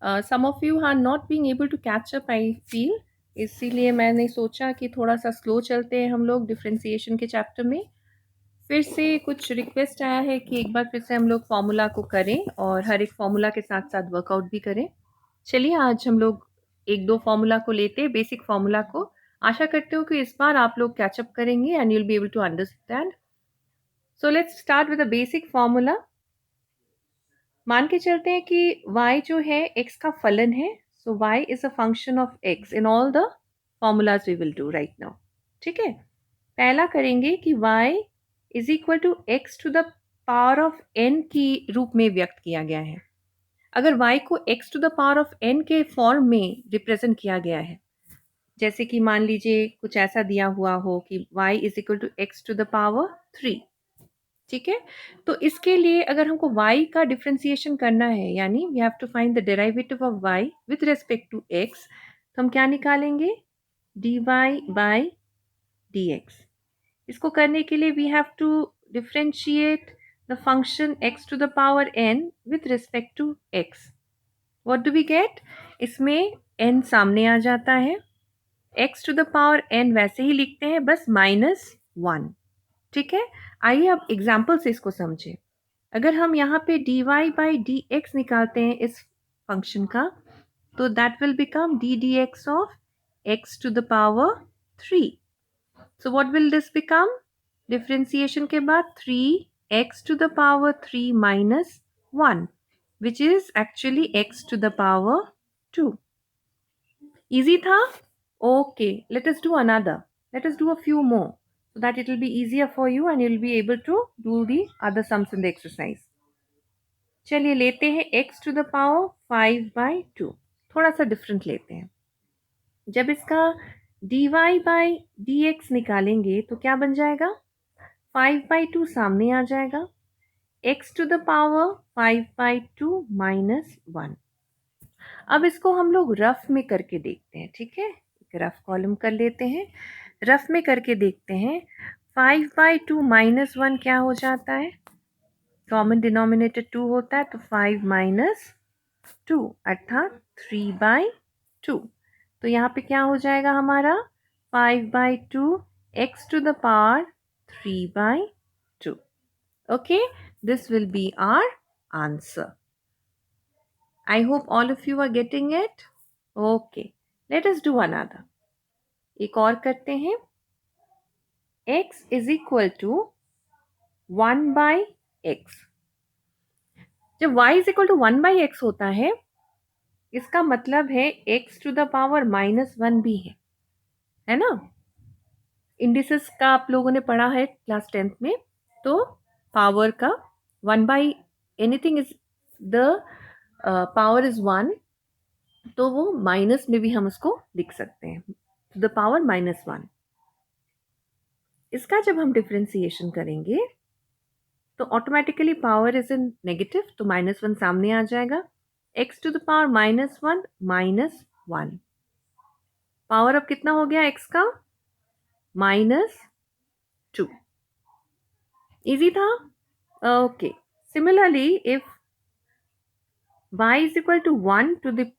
Some of you are not being able to catch up I feel, इसीलिए मैंने सोचा कि थोड़ा सा स्लो चलते हैं हम लोग डिफरेंशिएशन के चैप्टर में। फिर से कुछ रिक्वेस्ट आया है कि एक बार फिर से हम लोग फॉर्मूला को करें और हर एक फॉर्मूला के साथ साथ वर्कआउट भी करें। चलिए आज हम लोग एक दो फॉर्मूला को लेते हैं, बेसिक फॉर्मूला को। आशा करते हो कि इस बार आप लोग कैचअप करेंगे and you will be able to understand. So let's start with a basic formula. मान के चलते हैं कि y जो है x का फलन है, so y is a function of x in all the formulas we will do right now. ठीक है, पहला करेंगे कि y is equal to x to the power of n की रूप में व्यक्त किया गया है। अगर y को x to the power of n के फॉर्म में रिप्रेजेंट किया गया है, जैसे कि मान लीजिए कुछ ऐसा दिया हुआ हो कि y is equal to x to the power 3। ठीक है, तो इसके लिए अगर हमको y का डिफरेंशिएशन करना है, यानी we have to find the derivative of y with respect to x, तो हम क्या निकालेंगे, dy बाय dx। इसको करने के लिए we have to differentiate the function x to the power n with respect to x। What do we get, इसमें n सामने आ जाता है, x to the power n वैसे ही लिखते हैं, बस -1। ठीक है, आइए अब एग्जाम्पल से इसको समझें। अगर हम यहाँ पे dy बाई डी एक्स निकालते हैं इस फंक्शन का, तो that will become D D x of X to the power 3। So what will this become, differentiation के बाद 3x to the power 3 minus 1 which is actually x to the power 2। Easy था? Okay, let us do another, let us do a few more so that it will be easier for you and you will be able to do the other sums in the exercise. चलिए लेते हैं x to the power 5 by 2, थोड़ा सा different लेते हैं। जब इसका dy by dx निकालेंगे तो क्या बन जाएगा, 5 बाई 2 सामने आ जाएगा, x to the power 5 by 2 minus 1। अब इसको हम लोग रफ में करके देखते हैं। ठीक है, एक रफ कॉलम कर लेते हैं, रफ में करके देखते हैं। 5 बाई 2 माइनस 1 क्या हो जाता है, कॉमन डिनोमिनेटर 2 होता है, तो 5 माइनस 2 अर्थात 3 बाई 2। तो यहाँ पे क्या हो जाएगा हमारा, 5 by 2 x to the power 3 by 2। Okay, this will be our answer. I hope all of you are getting it. Okay, let us do another. एक और करते हैं। x is equal to 1 by x। जब y is equal to 1 by x होता है, इसका मतलब है x टू द पावर -1 भी है ना। इंडिसेस का आप लोगों ने पढ़ा है क्लास 10th में, तो पावर का 1 by anything is the power is 1, तो वो माइनस में भी हम उसको लिख सकते हैं, टू द पावर -1। इसका जब हम डिफरेंशिएशन करेंगे तो automatically power is in negative, तो -1 सामने आ जाएगा, x to the power -1 minus 1। Power अब कितना हो गया x का, -2। इजी था? Okay, similarly if y is equal to 1 to the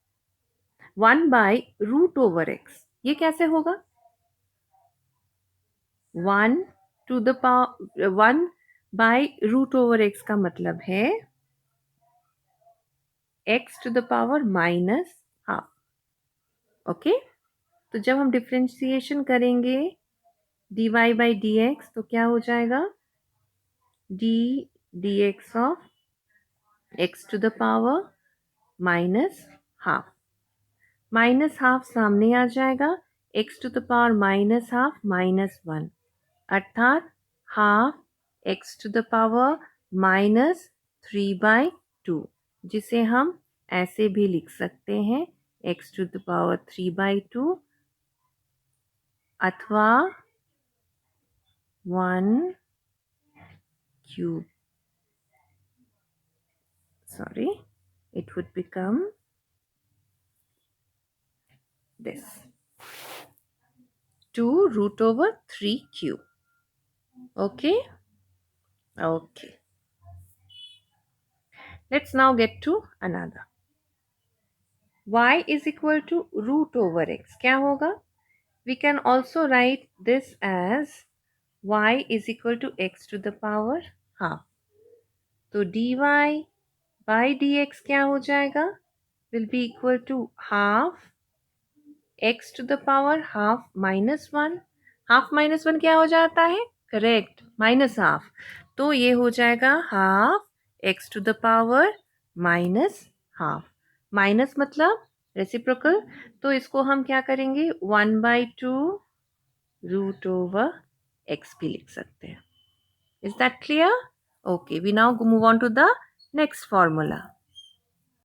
1 by root over x, ये कैसे होगा, 1 to the power 1 by root over x का मतलब है x to the power -half. Okay, तो जब हम डिफरेंशिएशन करेंगे dy बाई डी एक्स, तो क्या हो जाएगा, d D x of x to the power -half. -Half सामने आ जाएगा, x to the power -half -1 अर्थात half x to the power -3/2, जिसे हम ऐसे भी लिख सकते हैं x टू द पावर 3/2 अथवा 1 cube. Sorry, it would become this, 2 root over 3 cube. Okay, let's now get to another. y is equal to root over x क्या होगा? We can also write this as y is equal to x to the power half. तो dy by dx क्या हो जाएगा? Will be equal to half x to the power half minus 1. Half minus 1 क्या हो जाता है? Correct, minus half. तो ये हो जाएगा half x to the power minus half. Minus मतलब रेसिप्रोकल, तो इसको हम क्या करेंगे? 1/2 रूट ओवर x भी लिख सकते हैं. Is that clear? Okay, we now move on to the next formula.